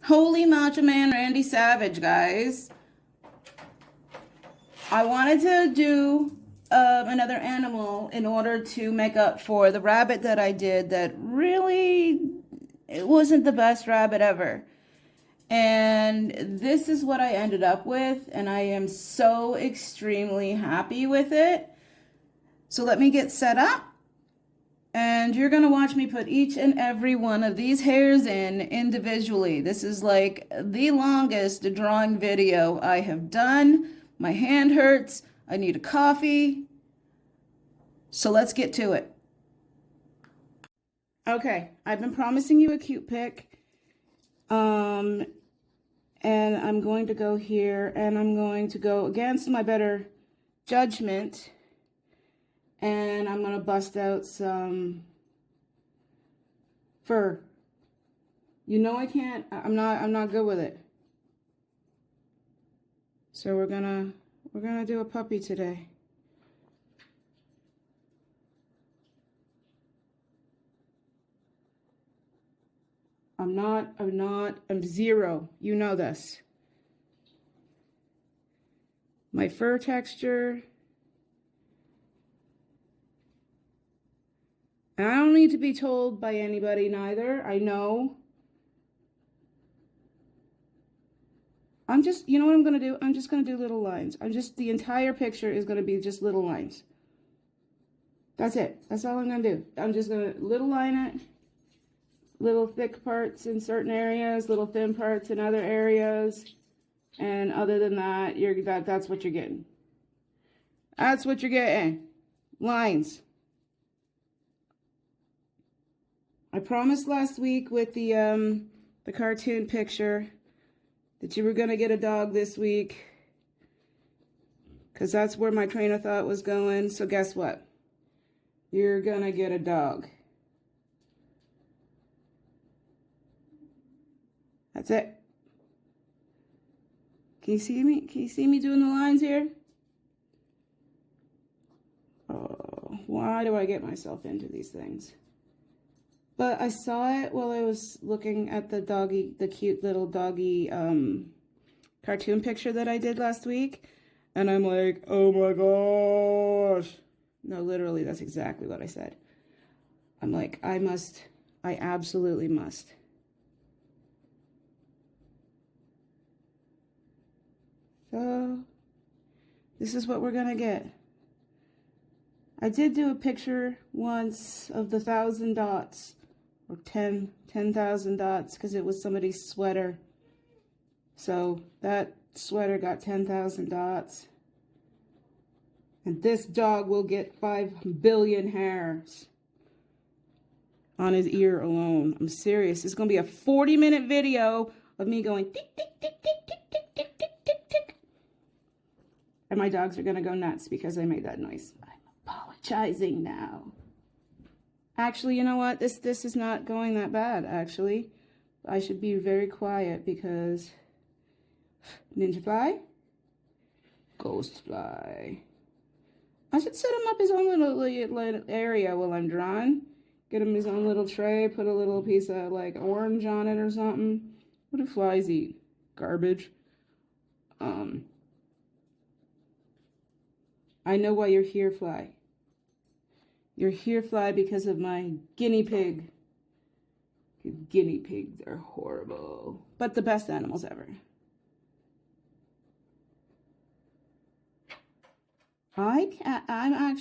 Holy Macho Man Randy Savage, guys. I wanted to do another animal in order to make up for the rabbit that I did that really, it wasn't the best rabbit ever. And this is what I ended up with, and I am so extremely happy with it. So let me get set up, and you're going to watch me put each and every one of these hairs in individually. This is like the longest drawing video I have done. My hand hurts. I need a coffee. So let's get to it. Okay, I've been promising you a cute pic. And I'm going to go here, and I'm going to go against my better judgment, and I'm going to bust out some fur. You know I can't, I'm not good with it. So we're gonna do a puppy today. I'm zero. You know this. My fur texture. And I don't need to be told by anybody neither. I know. You know what I'm going to do? I'm just going to do little lines. The entire picture is going to be just little lines. That's it. That's all I'm going to do. I'm just going to little line it. Little thick parts in certain areas, little thin parts in other areas. And other than that, that's what you're getting. That's what you're getting. Lines. I promised last week with the cartoon picture that you were going to get a dog this week, because that's where my train of thought was going. So guess what? You're going to get a dog. That's it. Can you see me? Can you see me doing the lines here? Oh, why do I get myself into these things? But I saw it while I was looking at the cute little doggy cartoon picture that I did last week. And I'm like, oh my gosh. No, literally, that's exactly what I said. I'm like, I absolutely must. So, this is what we're gonna get. I did do a picture once of the 1,000 dots. Or 10,000 dots, because it was somebody's sweater. So that sweater got 10,000 dots. And this dog will get 5 billion hairs on his ear alone. I'm serious. It's going to be a 40-minute video of me going tick, tick, tick, tick, tick, tick, tick, tick, tick, tick. And my dogs are going to go nuts because I made that noise. I'm apologizing now. Actually, you know what? This is not going that bad, actually. I should be very quiet because ninja fly, ghost fly. I should set him up his own little area while I'm drawing. Get him his own little tray, put a little piece of like orange on it or something. What do flies eat? Garbage. I know why you're here, fly. You're here, fly, because of my guinea pig. Guinea pigs are horrible, but the best animals ever. I'm going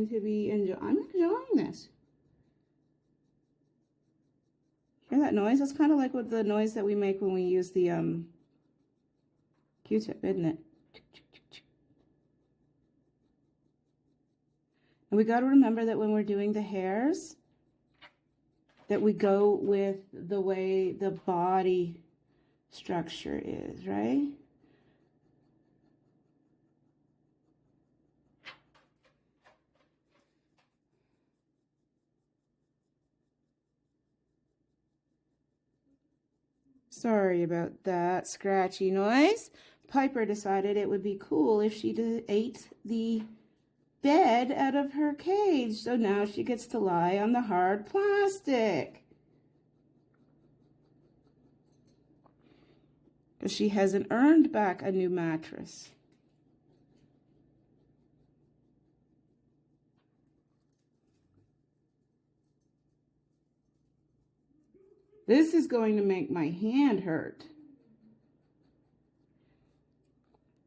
to be I'm enjoying this. Hear that noise? That's kind of like what the noise that we make when we use the Q-tip, isn't it? And we got to remember that when we're doing the hairs, that we go with the way the body structure is, right? Sorry about that scratchy noise. Piper decided it would be cool if she ate the bed out of her cage, so now she gets to lie on the hard plastic. because she hasn't earned back a new mattress. This is going to make my hand hurt.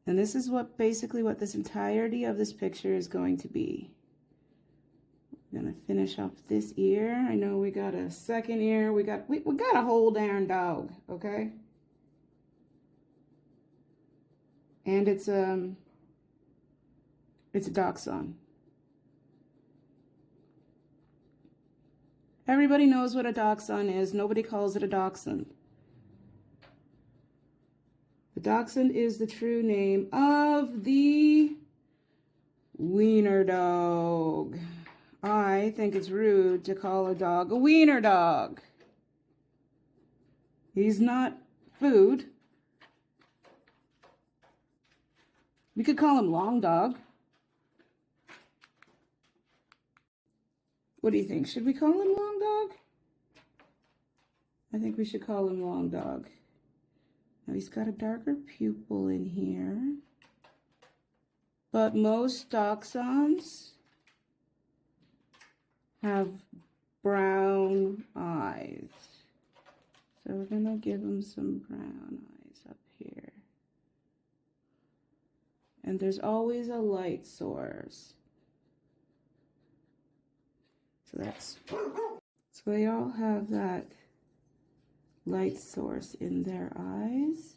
And this is what basically what this entirety of this picture is going to be. I'm gonna finish off this ear. I know we got a second ear. We got a whole darn dog, okay? And it's a dachshund. Everybody knows what a dachshund is. Nobody calls it a dachshund. The dachshund is the true name of the wiener dog. I think it's rude to call a dog a wiener dog. He's not food. We could call him long dog. What do you think? Should we call him long dog? I think we should call him long dog. Now he's got a darker pupil in here. But most dachshunds have brown eyes. So we're gonna give him some brown eyes up here. And there's always a light source. So they all have that light source in their eyes.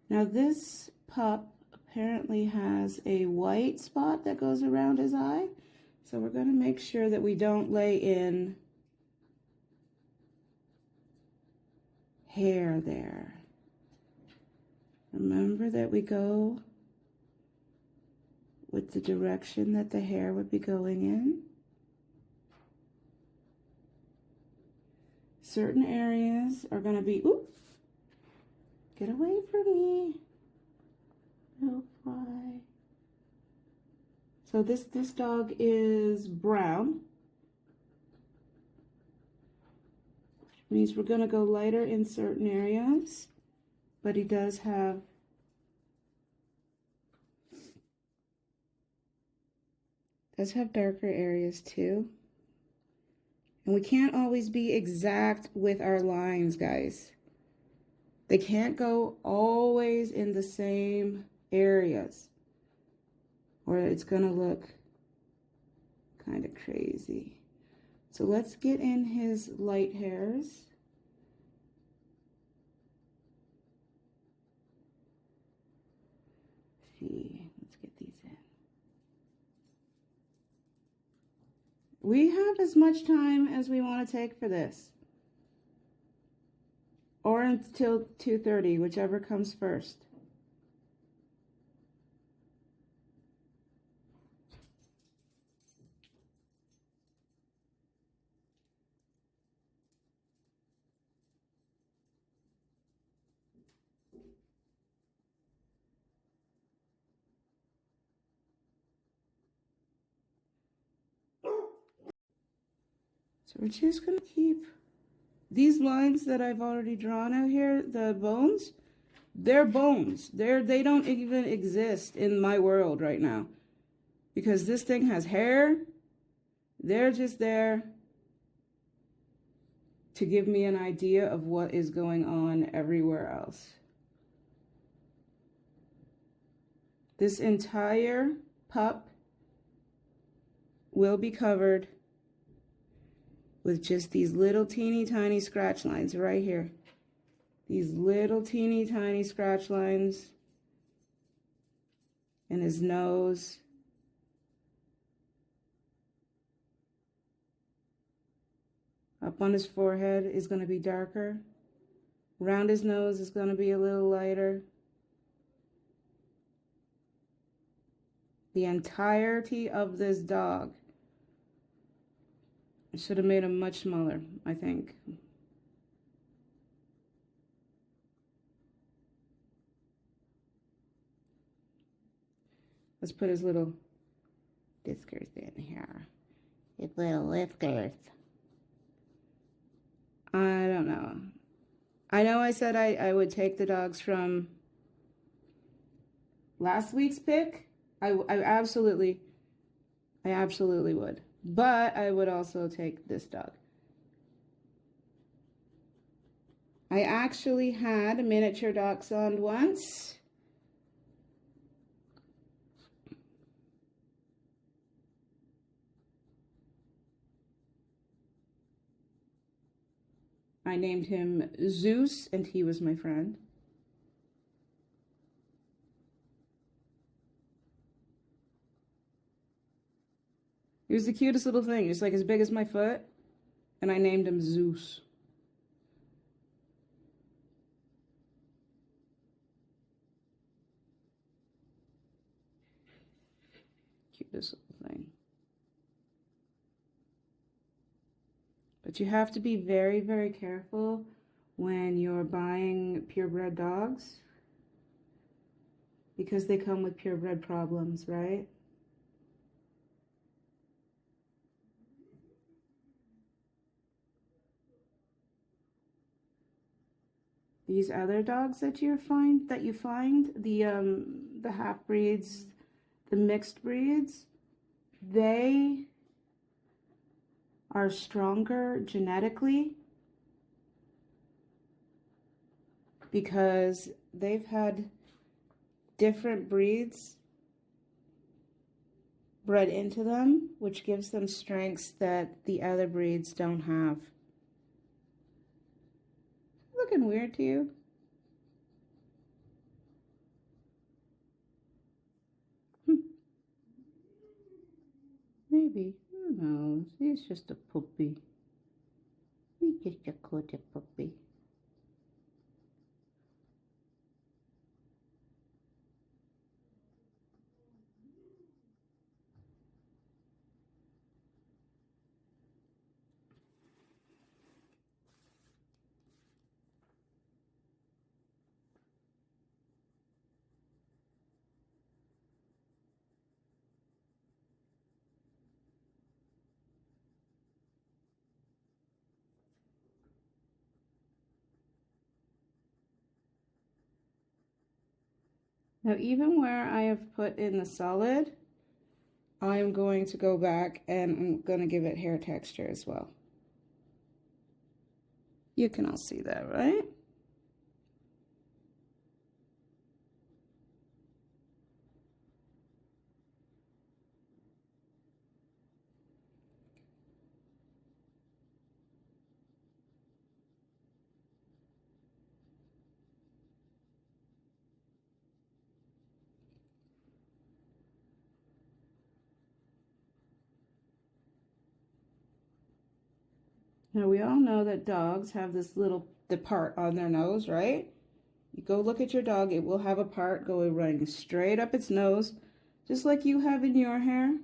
Now this pup apparently has a white spot that goes around his eye. So we're going to make sure that we don't lay in hair there. Remember that we go with the direction that the hair would be going in. Certain areas are going to be, oops, get away from me, little fly. So this dog is brown, which means we're going to go lighter in certain areas, but he does have darker areas too. And we can't always be exact with our lines, guys. They can't go always in the same areas, or it's gonna look kind of crazy. So let's get in his light hairs. Let's get these in. We have as much time as we want to take for this, or until 2:30, whichever comes first. So we're just going to keep these lines that I've already drawn out here, the bones, they're bones. They don't even exist in my world right now. Because this thing has hair, they're just there to give me an idea of what is going on everywhere else. This entire pup will be covered with just these little teeny tiny scratch lines right here. These little teeny tiny scratch lines in his nose. Up on his forehead is going to be darker. Around his nose is going to be a little lighter. The entirety of this dog. I should have made him much smaller, I think. Let's put his little whiskers in here. His little whiskers. I don't know. I know I said I would take the dogs from last week's pick. I absolutely would. But I would also take this dog. I actually had a miniature dachshund once. I named him Zeus, and he was my friend. He was the cutest little thing. He was like as big as my foot, and I named him Zeus. Cutest little thing. But you have to be very, very careful when you're buying purebred dogs, because they come with purebred problems, right? These other dogs that you find, the half breeds, the mixed breeds, they are stronger genetically because they've had different breeds bred into them, which gives them strengths that the other breeds don't have. Looking weird to you? Maybe. Who knows? He's just a puppy. He's just a cutie puppy. Now, even where I have put in the solid, I'm going to go back and I'm going to give it hair texture as well. You can all see that, right? Now, we all know that dogs have this little part on their nose, right? You go look at your dog, it will have a part going running straight up its nose, just like you have in your hair,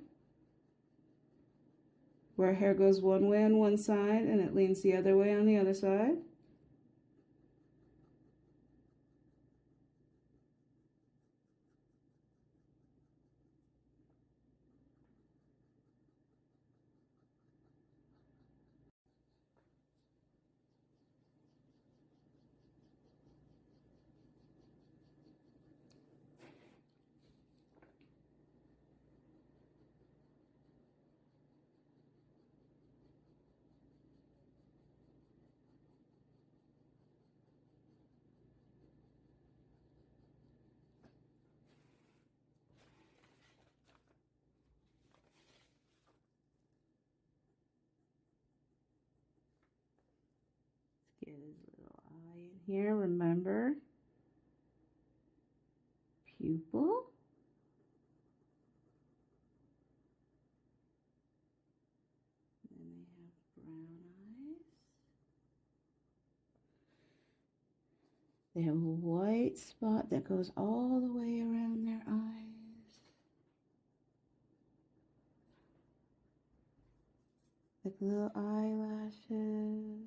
where hair goes one way on one side and it leans the other way on the other side. Get his little eye in here, remember? Pupil. And then they have brown eyes. They have a white spot that goes all the way around their eyes. Like little eyelashes.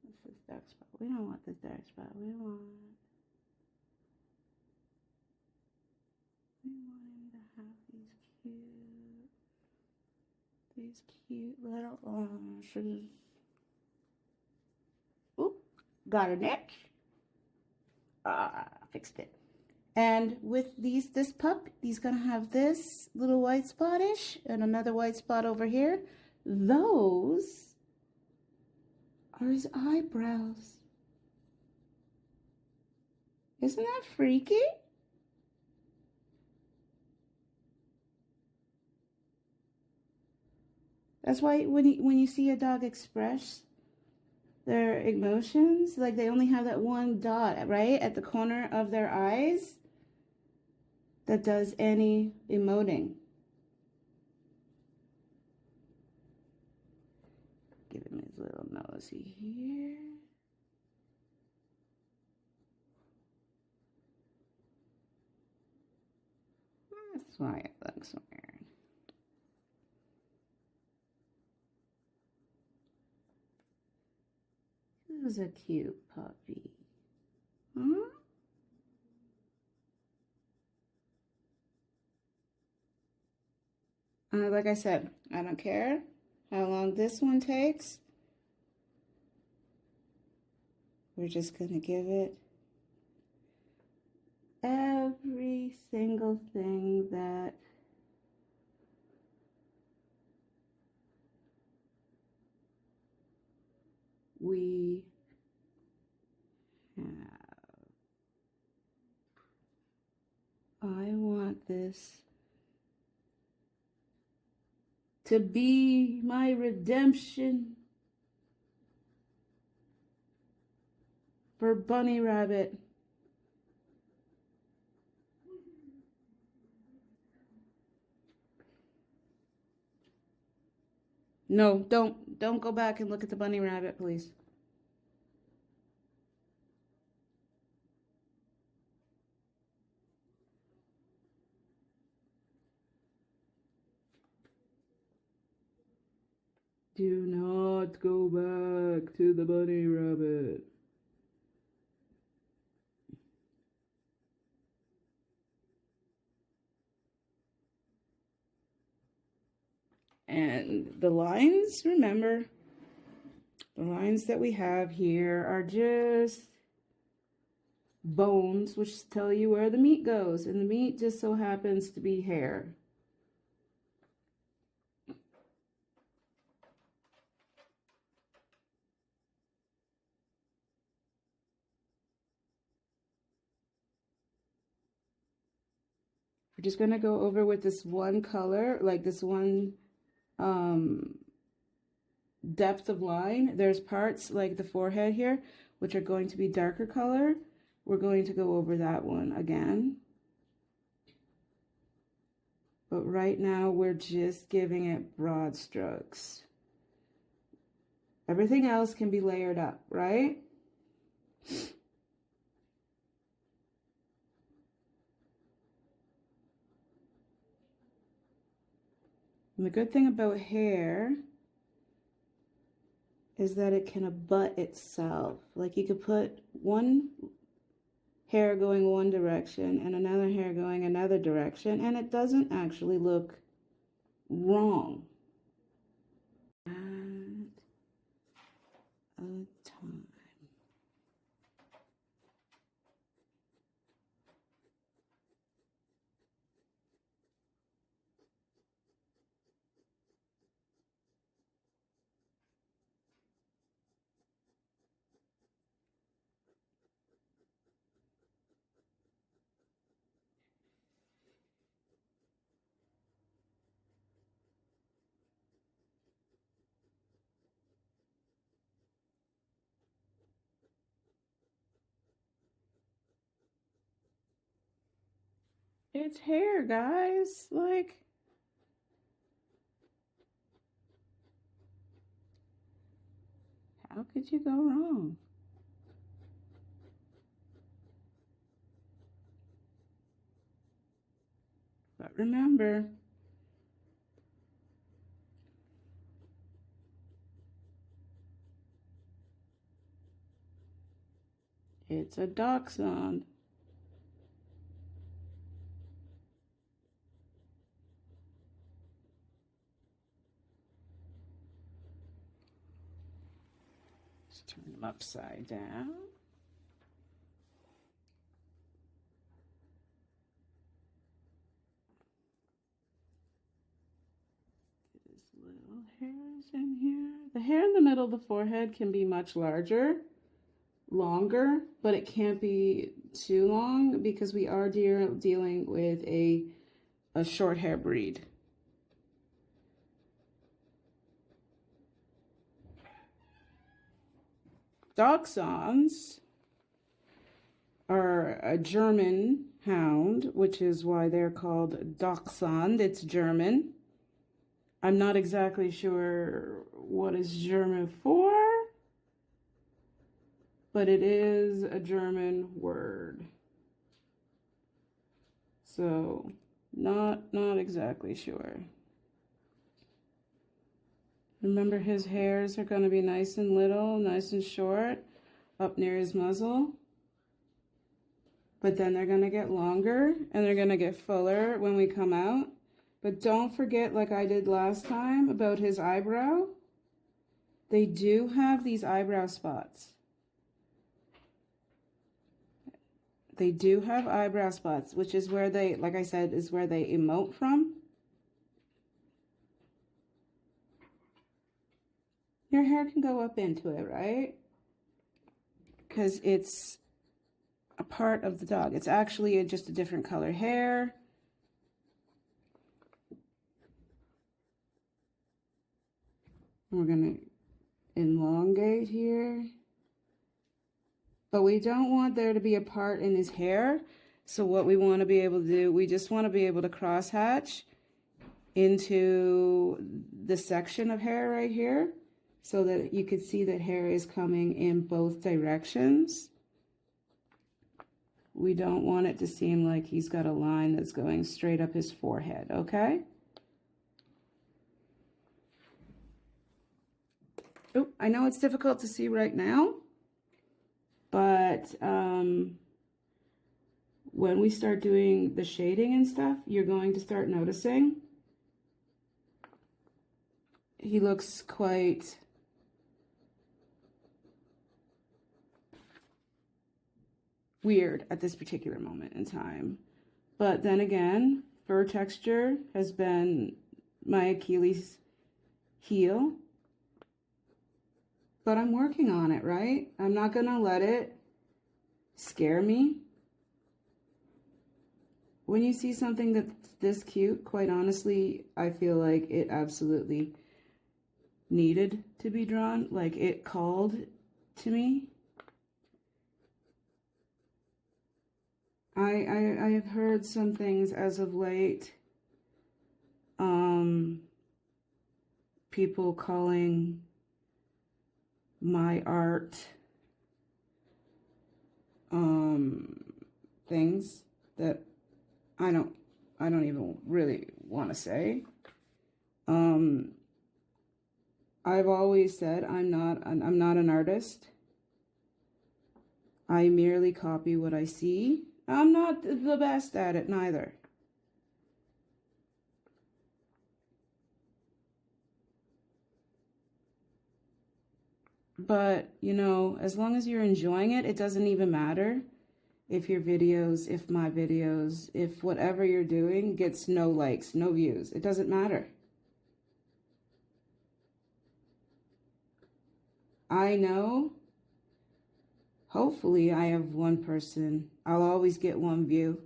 This is dark spot. We don't want this dark spot. We want him to have these cute little lashes. Oop, got an itch. Fixed it. And with this pup, he's gonna have this little white spottish and another white spot over here. Those are his eyebrows. Isn't that freaky? That's why when you see a dog express their emotions, like they only have that one dot, right, at the corner of their eyes that does any emoting. Give him his little nosy here. That's why it looks weird. Who's a cute puppy? Hmm? Like I said, I don't care how long this one takes. We're just going to give it every single thing that we have. I want this to be my redemption for Bunny Rabbit. No, don't go back and look at the Bunny Rabbit, please. Do not go back to the Bunny Rabbit. And the lines, remember, the lines that we have here are just bones, which tell you where the meat goes. And the meat just so happens to be hair. We're just going to go over with this one color, like this one depth of line. There's parts like the forehead here, which are going to be darker color. We're going to go over that one again. But right now we're just giving it broad strokes. Everything else can be layered up, right? And the good thing about hair is that it can abut itself. Like you could put one hair going one direction and another hair going another direction, and it doesn't actually look wrong. And a time. It's hair, guys. Like, how could you go wrong? But remember, it's a dachshund. Let's turn them upside down. Get his little hairs in here. The hair in the middle of the forehead can be much longer, but it can't be too long because we are dealing with a short hair breed. Dachshunds are a German hound, which is why they're called Dachshund. It's German. I'm not exactly sure what is German for, but it is a German word. So, not exactly sure. Remember, his hairs are going to be nice and little, nice and short, up near his muzzle. But then they're going to get longer, and they're going to get fuller when we come out. But don't forget, like I did last time, about his eyebrow. They do have these eyebrow spots. They do have eyebrow spots, which is where they, like I said, is where they emote from. Your hair can go up into it, right? Because it's a part of the dog. It's actually just a different color hair. We're going to elongate here. But we don't want there to be a part in his hair. So what we want to be able to do, we just want to be able to crosshatch into the section of hair right here so that you can see that hair is coming in both directions. We don't want it to seem like he's got a line that's going straight up his forehead, okay? Oh, I know it's difficult to see right now, but when we start doing the shading and stuff, you're going to start noticing he looks quite weird at this particular moment in time. But then again, fur texture has been my Achilles heel. But I'm working on it, right? I'm not going to let it scare me. When you see something that's this cute, quite honestly, I feel like it absolutely needed to be drawn. Like, it called to me. I have heard some things as of late. People calling my art things that I don't even really want to say. I've always said I'm not an artist. I merely copy what I see. I'm not the best at it neither. But, you know, as long as you're enjoying it, it doesn't even matter if your videos, if my videos, if whatever you're doing gets no likes, no views. It doesn't matter. I know, hopefully I have one person. I'll always get one view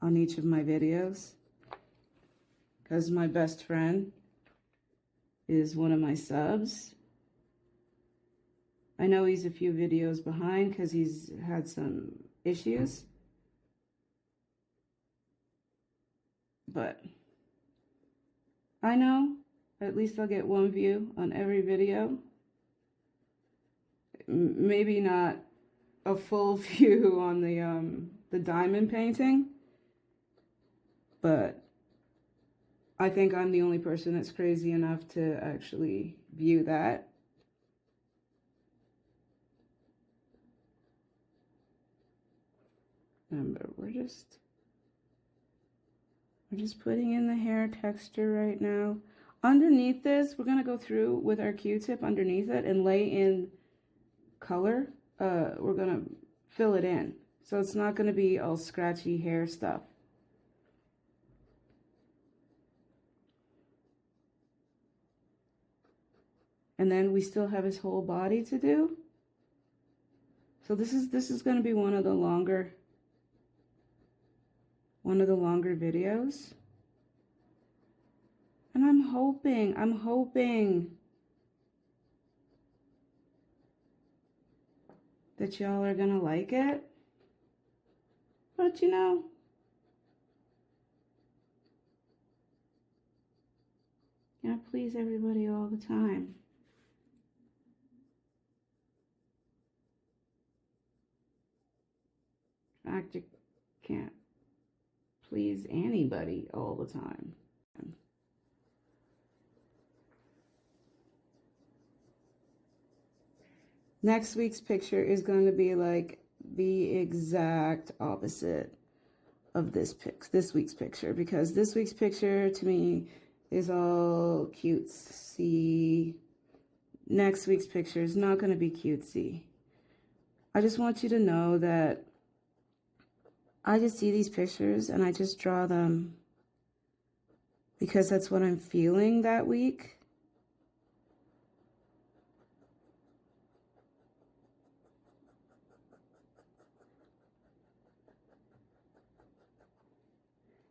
on each of my videos because my best friend is one of my subs. I know he's a few videos behind because he's had some issues. But I know at least I'll get one view on every video. Maybe not a full view on the diamond painting. But I think I'm the only person that's crazy enough to actually view that. Remember, we're just putting in the hair texture right now. Underneath this, we're going to go through with our Q-tip underneath it and lay in color. We're going to fill it in. So it's not going to be all scratchy hair stuff. And then we still have his whole body to do. So this is going to be one of the longer videos. And I'm hoping that y'all are gonna like it. But you know, can't please everybody all the time. In fact, you can't please anybody all the time. Next week's picture is going to be like the exact opposite of this week's picture, because this week's picture to me is all cutesy. Next week's picture is not going to be cutesy. I just want you to know that I just see these pictures and I just draw them because that's what I'm feeling that week.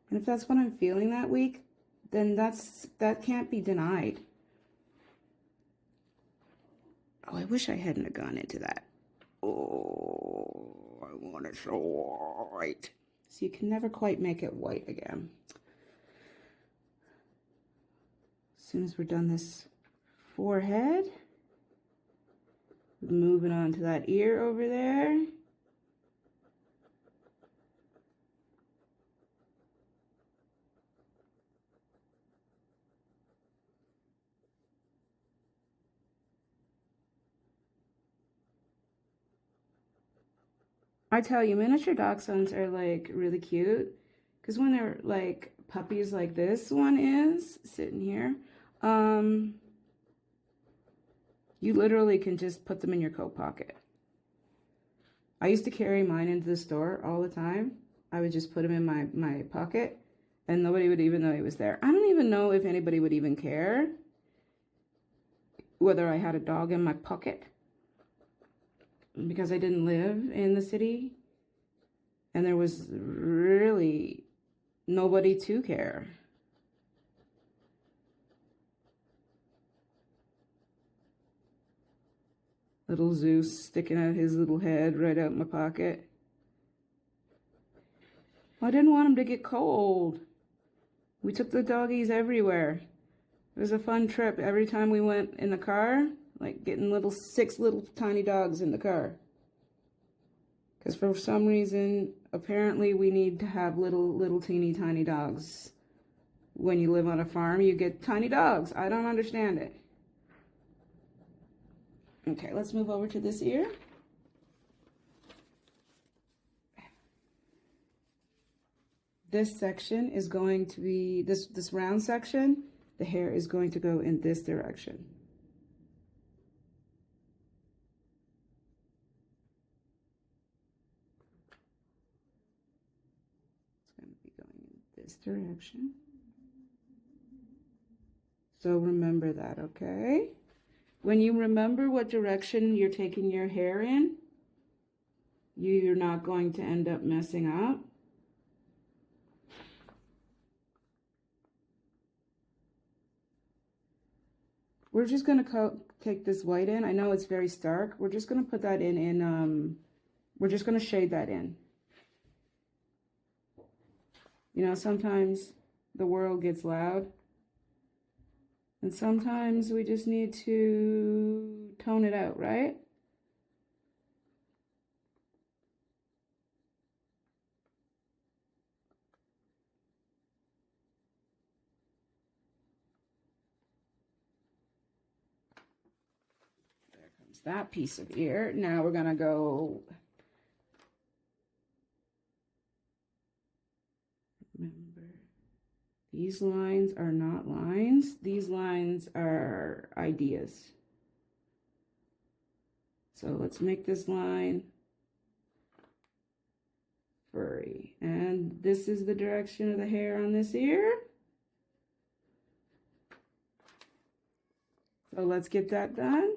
And if that's what I'm feeling that week, then that can't be denied. Oh, I wish I hadn't have gone into that. Oh, I want it so white. So you can never quite make it white again. As soon as we're done this forehead, moving on to that ear over there. I tell you, miniature dachshunds are like really cute because when they're like puppies like this one is sitting here, you literally can just put them in your coat pocket. I used to carry mine into the store all the time. I would just put him in my pocket and nobody would even know he was there. I don't even know if anybody would even care whether I had a dog in my pocket, because I didn't live in the city and there was really nobody to care. Little Zeus sticking out his little head right out my pocket. I didn't want him to get cold. We took the doggies everywhere. It was a fun trip. Every time we went in the car, like getting 6 little tiny dogs in the car. Because for some reason, apparently we need to have little teeny tiny dogs. When you live on a farm, you get tiny dogs. I don't understand it. Okay, let's move over to this ear. This section is going to be, this round section, the hair is going to go in this direction. It's going to be going in this direction. So remember that, okay? When you remember what direction you're taking your hair in, you're not going to end up messing up. We're just going to take this white in. I know it's very stark. We're just going to put that in, we're just going to shade that in. You know, sometimes the world gets loud. And sometimes we just need to tone it out, right? There comes that piece of ear. Now we're gonna go. Remember These lines are not lines. These lines are ideas. So let's make this line furry. And this is the direction of the hair on this ear. So let's get that done.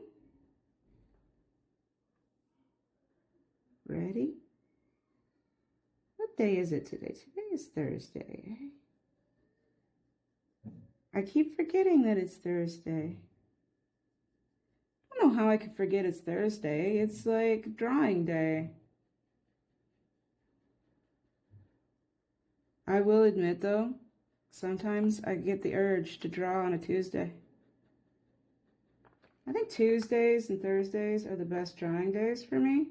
Ready? What day is it today? Today is Thursday. I keep forgetting that it's Thursday. I don't know how I could forget it's Thursday. It's like drawing day. I will admit though, sometimes I get the urge to draw on a Tuesday. I think Tuesdays and Thursdays are the best drawing days for me.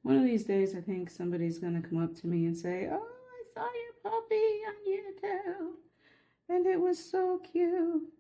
One of these days, I think somebody's going to come up to me and say, "Oh, I saw your puppy on YouTube, and it was so cute."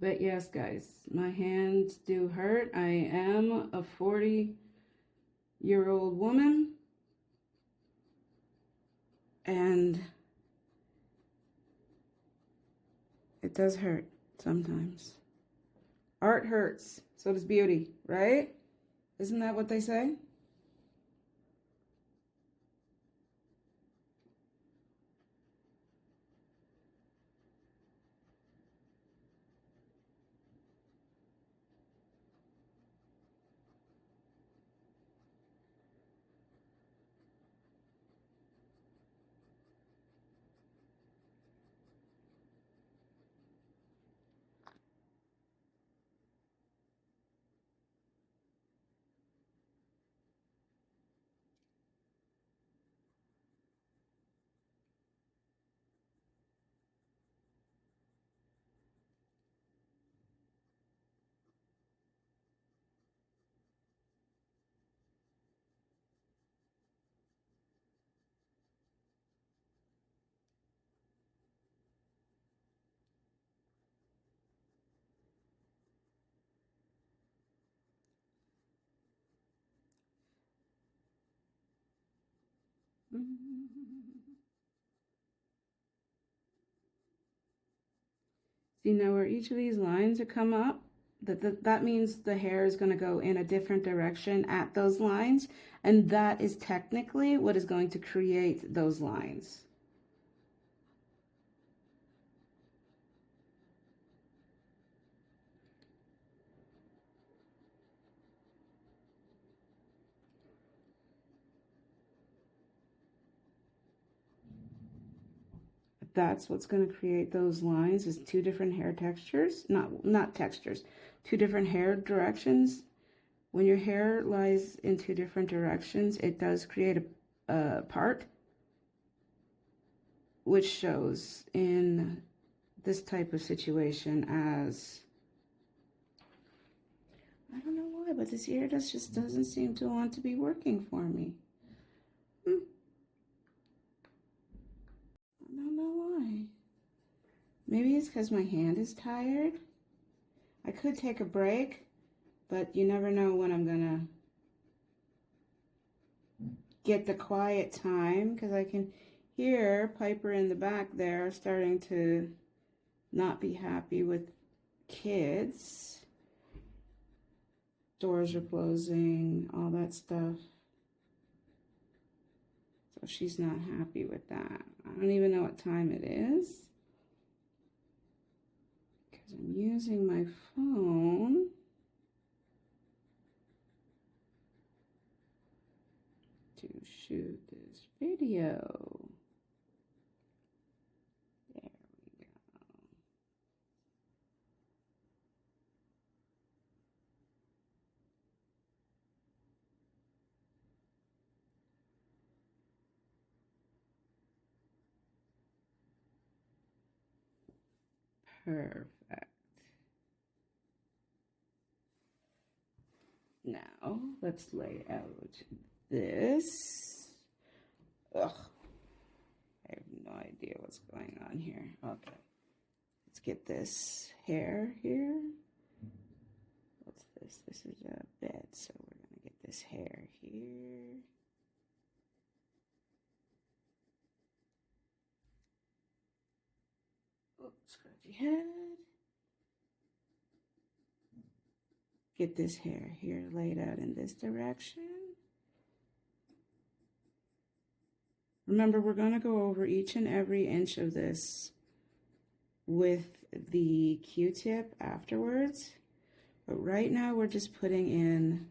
But yes, guys, my hands do hurt. I am a 40-year-old woman, and it does hurt sometimes. Art hurts, so does beauty, right? Isn't that what they say? See, now where each of these lines are come up, that means the hair is going to go in a different direction at those lines, and that is technically what is going to create those lines. That's what's going to create those lines, is two different hair textures, not textures, two different hair directions. When your hair lies in two different directions, it does create a part, which shows in this type of situation as, I don't know why, but this ear just doesn't seem to want to be working for me. I don't know why. Maybe it's because my hand is tired. I could take a break, but you never know when I'm gonna get the quiet time, because I can hear Piper in the back there starting to not be happy with kids. Doors are closing, all that stuff. So she's not happy with that. I don't even know what time it is, because I'm using my phone to shoot this video. There we go. Perfect. Now let's lay out this. Ugh, I have no idea what's going on here. Okay, let's get this hair here. What's this? This is a bed, so we're gonna get this hair here. Oh, scratchy head. Get this hair here laid out in this direction. Remember, we're going to go over each and every inch of this with the Q-tip afterwards. But right now, we're just putting in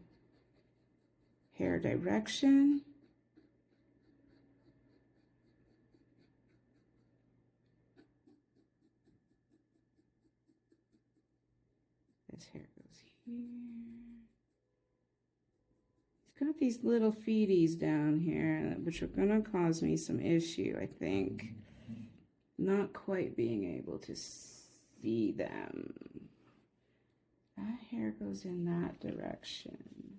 hair direction. This hair goes here. He's got these little feeties down here, which are going to cause me some issue, I think. Not quite being able to see them. That hair goes in that direction.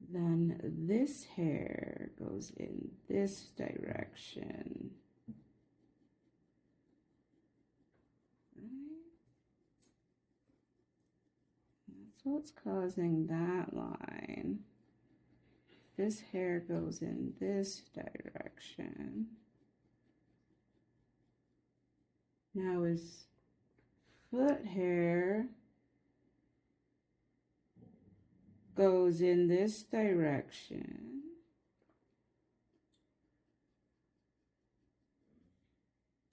Then this hair goes in this direction. That's what's causing that line. This hair goes in this direction. Now his foot hair goes in this direction.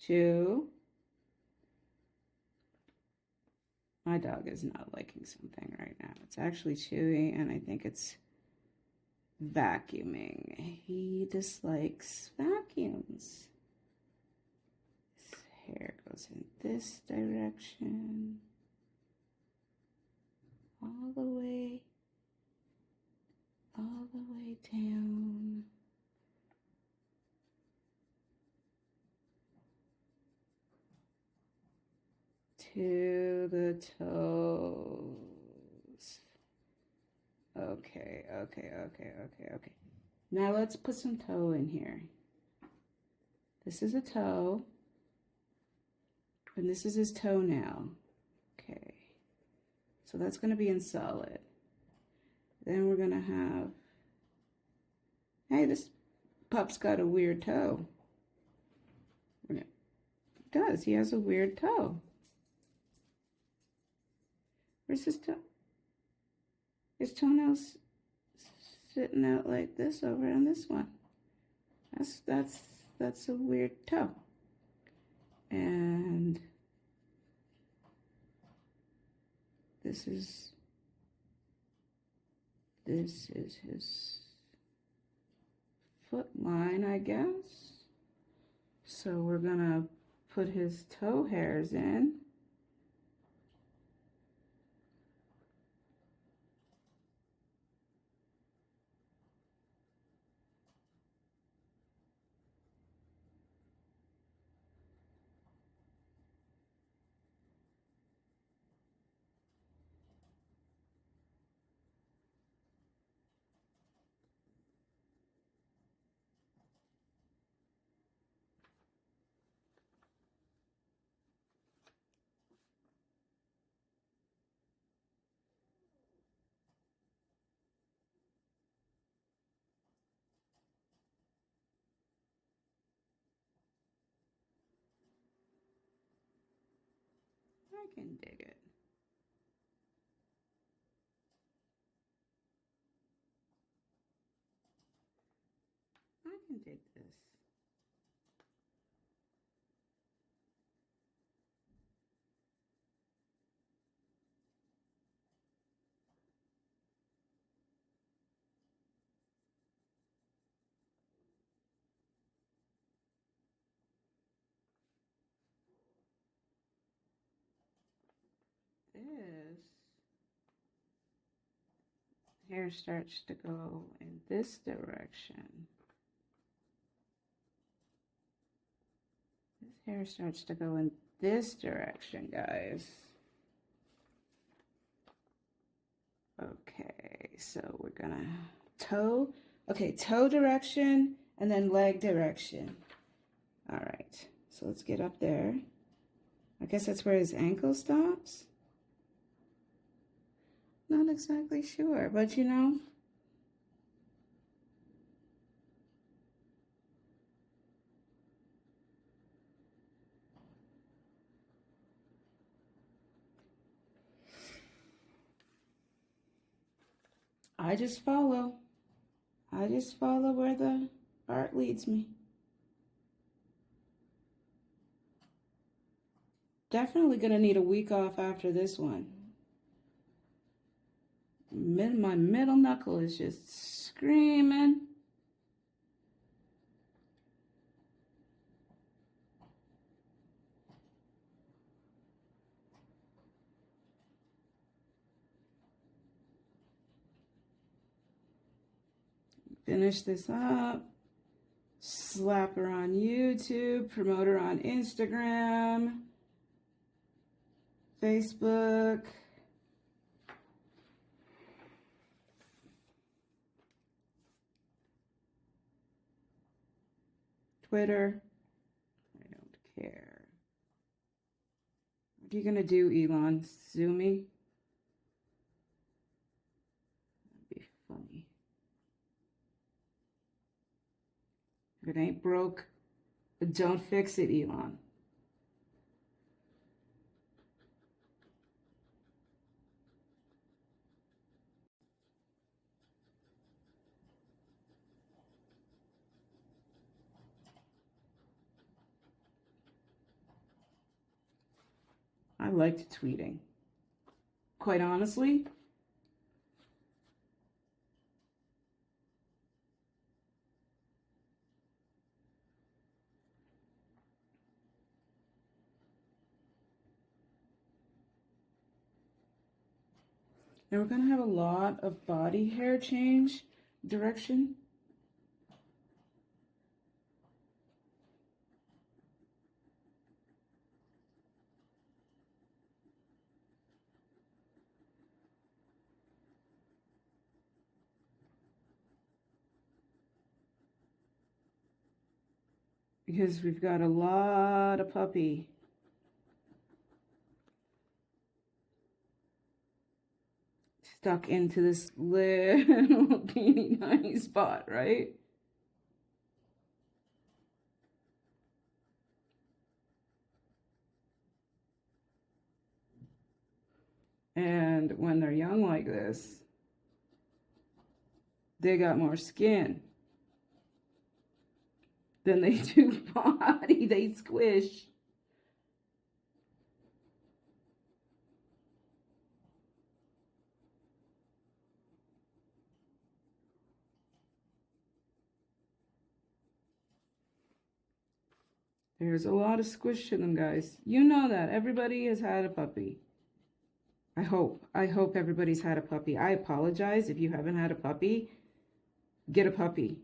Two. My dog is not liking something right now. It's actually chewing, and I think it's vacuuming. He dislikes vacuums. His hair goes in this direction. All the way down. To the toes. Okay. Now let's put some toe in here. This is a toe. And this is his toenail. Okay. So that's going to be in solid. Then we're going to have... Hey, this pup's got a weird toe. It does. He has a weird toe. Where's his toe? His toenail's sitting out like this over on this one. That's a weird toe. And this is his foot line, I guess. So we're gonna put his toe hairs in. I can dig it. I can dig this. hair starts to go in this direction. This hair starts to go in this direction, guys. Okay, so we're gonna toe. Okay, toe direction and then leg direction. All right, so let's get up there. I guess that's where his ankle stops. Not exactly sure, but you know. I just follow. I just follow where the art leads me. Definitely gonna need a week off after this one. My middle knuckle is just screaming. Finish this up. Slap her on YouTube. Promote her on Instagram. Facebook. Twitter. I don't care. What are you gonna do, Elon? Sue me? That'd be funny. If it ain't broke, don't fix it, Elon. I liked tweeting. Quite honestly, and we're gonna have a lot of body hair change direction. Because we've got a lot of puppy. Stuck into this little teeny tiny spot, right? And when they're young like this, they got more skin than they do body. They squish. There's a lot of squish to them, guys. You know that. Everybody has had a puppy. I hope everybody's had a puppy. I apologize if you haven't had a puppy. Get a puppy.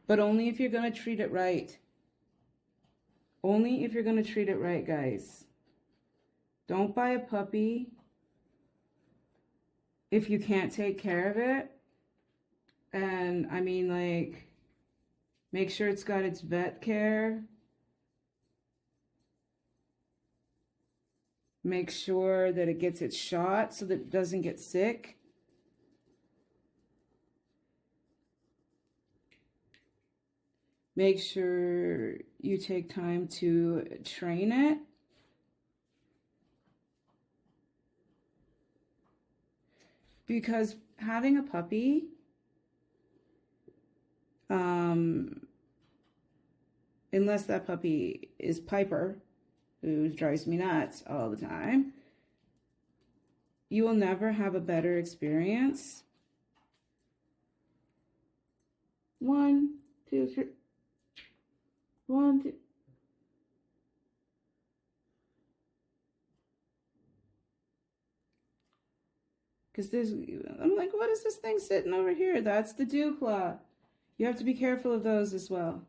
But only if you're going to treat it right. Only if you're going to treat it right, guys. Don't buy a puppy if you can't take care of it. And I mean, like, make sure it's got its vet care. Make sure that it gets its shot so that it doesn't get sick. Make sure you take time to train it. Because having a puppy, unless that puppy is Piper, who drives me nuts all the time, you will never have a better experience. 1, 2, 3. 1, 2. Because I'm like, what is this thing sitting over here? That's the dew claw. You have to be careful of those as well.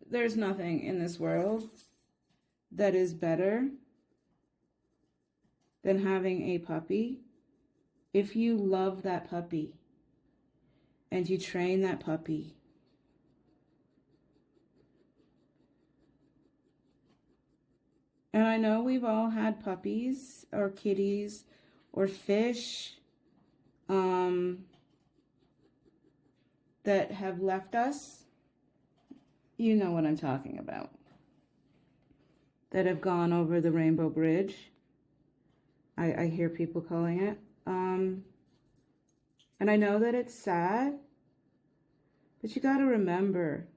There's nothing in this world that is better than having a puppy. If you love that puppy and you train that puppy, and I know we've all had puppies or kitties or fish that have left us. You know what I'm talking about. That have gone over the Rainbow Bridge. I hear people calling it. And I know that it's sad, but you got to remember,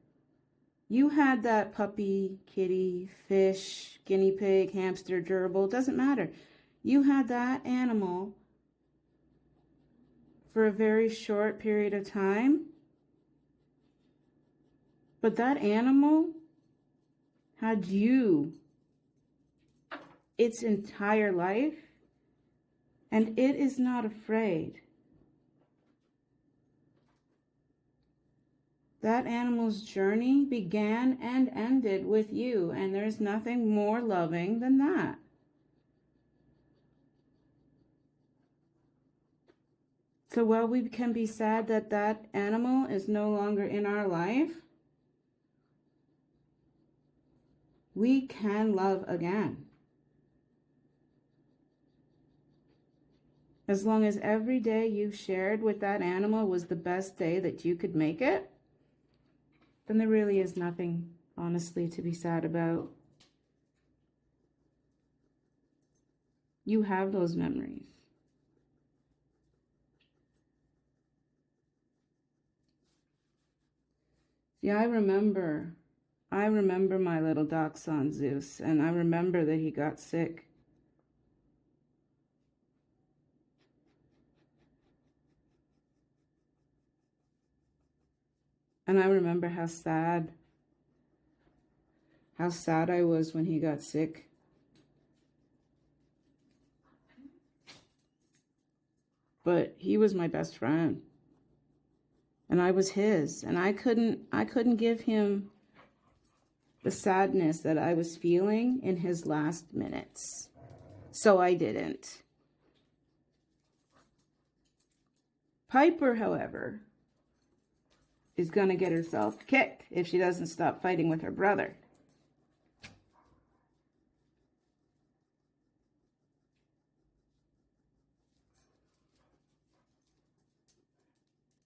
you had that puppy, kitty, fish, guinea pig, hamster, gerbil, doesn't matter. You had that animal for a very short period of time, but that animal had you its entire life, and it is not afraid. That animal's journey began and ended with you, and there's nothing more loving than that. So while we can be sad that that animal is no longer in our life, we can love again. As long as every day you shared with that animal was the best day that you could make it, then there really is nothing, honestly, to be sad about. You have those memories. See, I remember my little dachshund Zeus, and I remember that he got sick. And I remember how sad I was when he got sick. But he was my best friend. And I was his, and I couldn't give him the sadness that I was feeling in his last minutes. So I didn't. Piper, however, is going to get herself kicked if she doesn't stop fighting with her brother.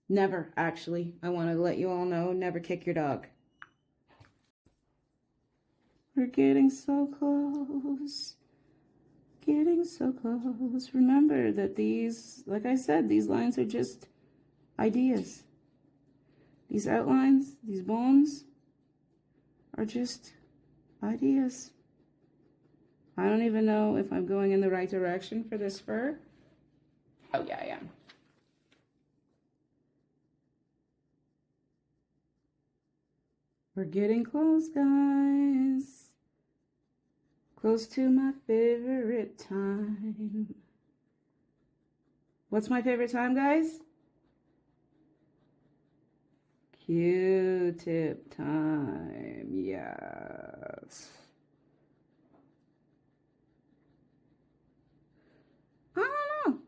Never, actually. I want to let you all know, never kick your dog. We're getting so close. Getting so close. Remember that these, like I said, these lines are just ideas. These outlines, these bones, are just ideas. I don't even know if I'm going in the right direction for this fur. Oh yeah, I am. We're getting close, guys. Close to my favorite time. What's my favorite time, guys? Q-tip time, yes. I don't know.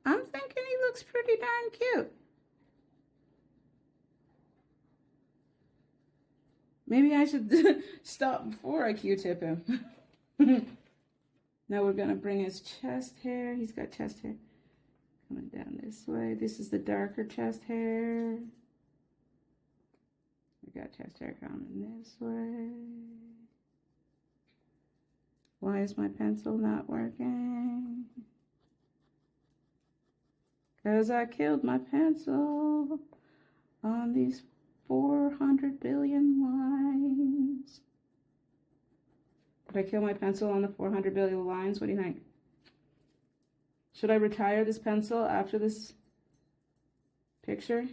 I'm thinking he looks pretty darn cute. Maybe I should stop before I Q-tip him. Now we're going to bring his chest hair. He's got chest hair coming down this way. This is the darker chest hair. We got chest hair coming this way. Why is my pencil not working? Because I killed my pencil on these 400 billion lines. Did I kill my pencil on the 400 billion lines? What do you think? Should I retire this pencil after this picture?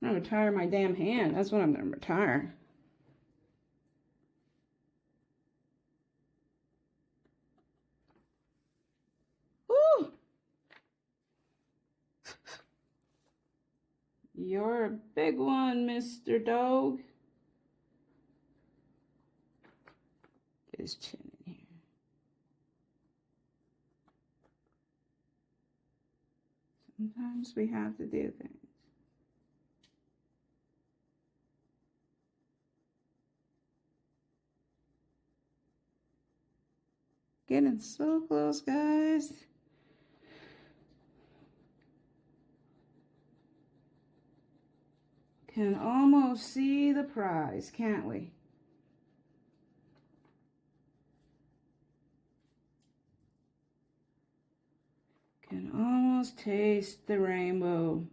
I'm going to retire my damn hand. That's what I'm going to retire. Woo! You're a big one, Mr. Dog. Get his chin in here. Sometimes we have to do things. Getting so close, guys. Can almost see the prize, can't we? Can almost taste the rainbow.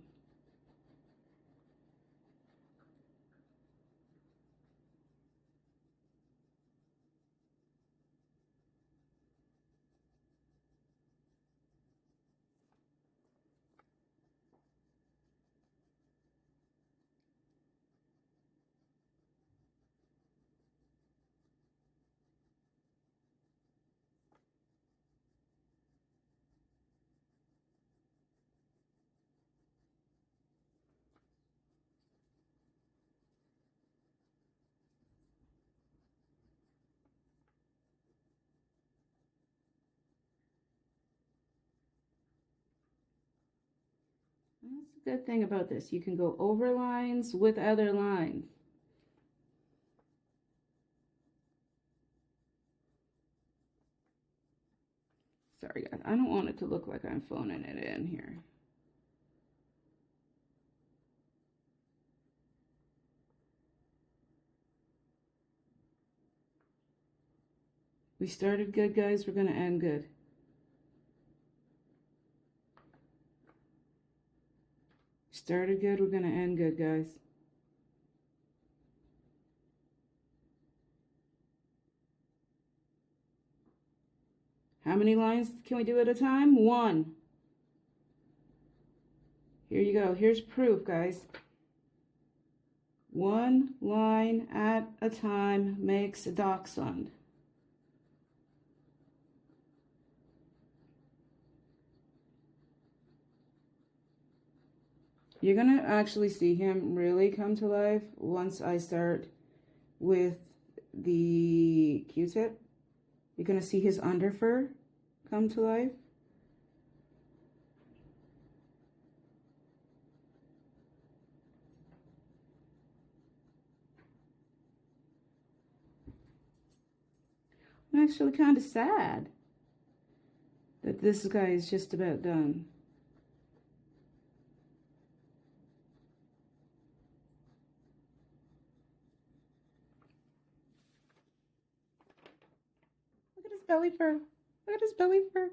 That's the good thing about this. You can go over lines with other lines. Sorry, guys. I don't want it to look like I'm phoning it in here. We started good, guys. We're going to end good. Started good. We're going to end good, guys. How many lines can we do at a time? 1. Here you go. Here's proof, guys. 1 line at a time makes a dachshund. You're going to actually see him really come to life once I start with the Q-tip. You're going to see his underfur come to life. I'm actually kind of sad that this guy is just about done. Look at his belly fur. Look at his belly fur.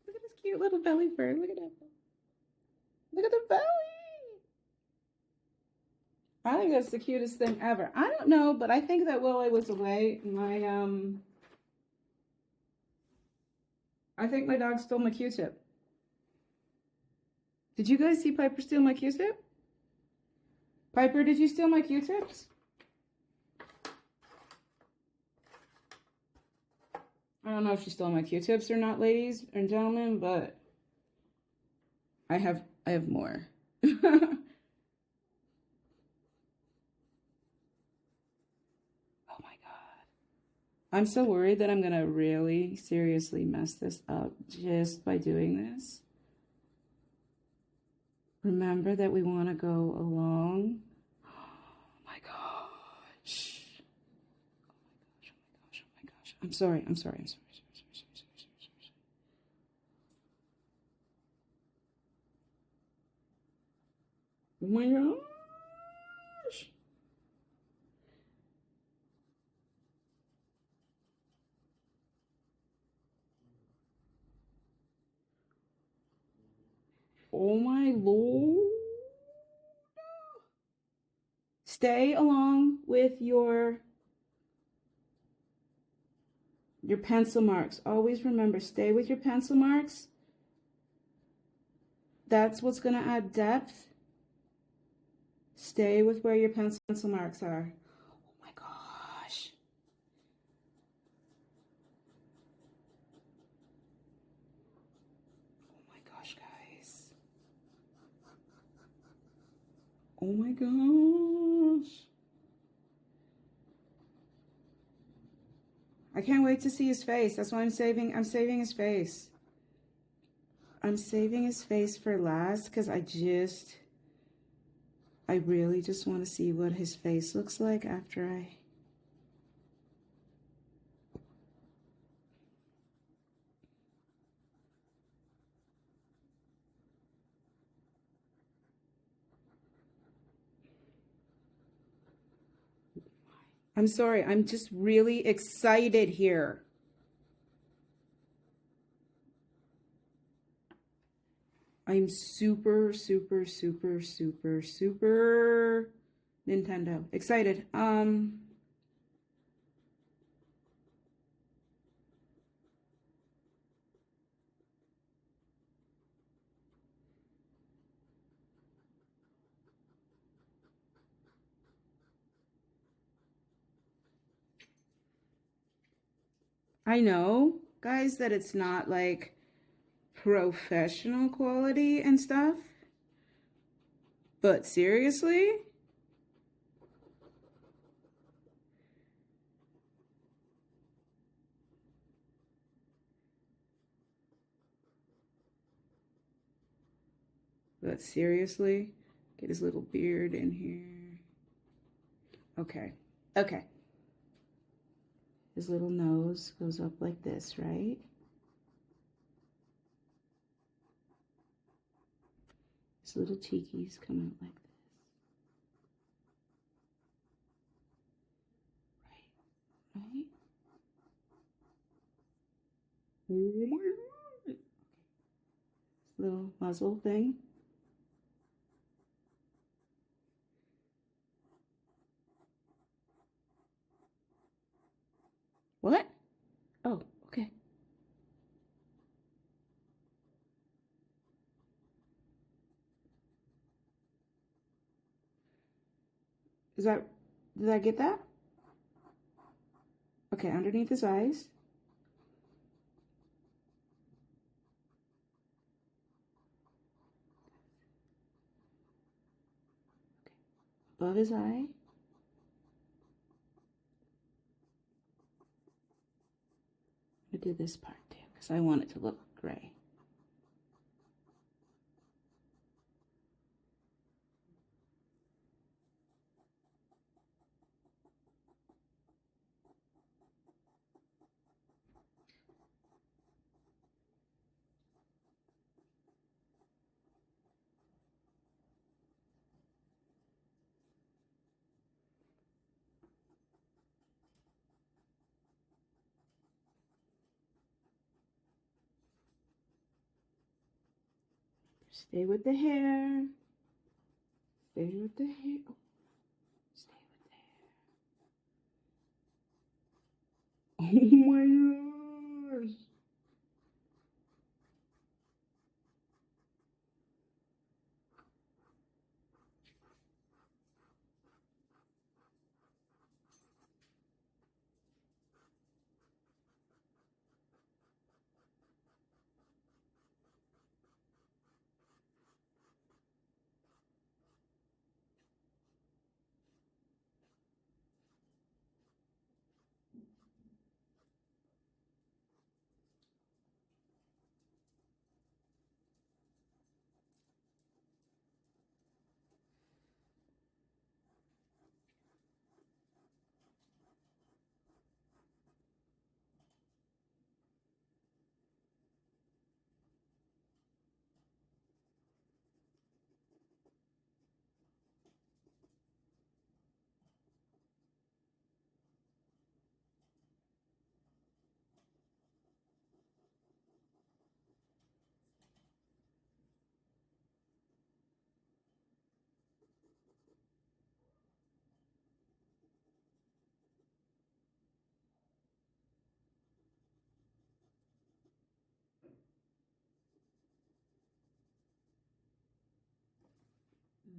Look at his cute little belly fur. Look at that. Look at the belly. I think that's the cutest thing ever. I don't know, but I think that while I was away, I think my dog stole my Q-tip. Did you guys see Piper steal my Q-tip? Piper, did you steal my Q-tips? I don't know if she stole my Q-tips or not, ladies and gentlemen, but I have more. I'm so worried that I'm going to really seriously mess this up just by doing this. Remember that we want to go along. Oh my gosh. Oh my gosh. I'm sorry. Oh my gosh. Oh my Lord. Stay along with your pencil marks. Always remember, stay with your pencil marks. That's what's going to add depth. Stay with where your pencil marks are. Oh my gosh. Oh my gosh, guys. Oh my gosh. I can't wait to see his face. That's why I'm saving his face. I'm saving his face for last because I really just want to see what his face looks like after I'm sorry, I'm just really excited here. I'm super, super, super, super, super Nintendo excited. I know, guys, that it's not like professional quality and stuff, but seriously? But seriously? Get his little beard in here. Okay. Okay. His little nose goes up like this, right? His little cheekies come out like this. Right? Oh my God. Little muzzle thing. What? Oh, okay. Did I get that? Okay, underneath his eyes. Above his eye. I do this part too, because I want it to look gray. Stay with the hair. Stay with the hair. Oh, stay with the hair. Oh my gosh.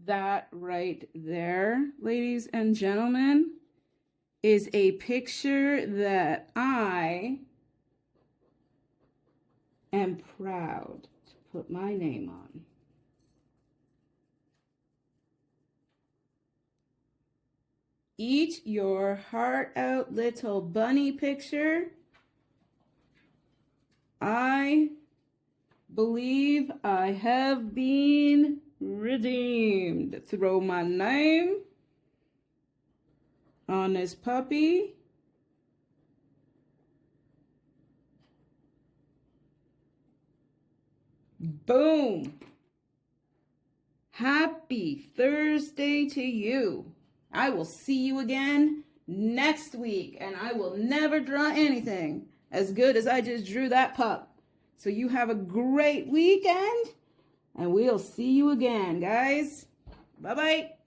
That right there, ladies and gentlemen, is a picture that I am proud to put my name on. eat your heart out, little bunny picture. I believe I have been redeemed. Throw my name on this puppy. Boom. Happy Thursday to you. I will see you again next week, and I will never draw anything as good as I just drew that pup. So you have a great weekend, and we'll see you again, guys. Bye-bye.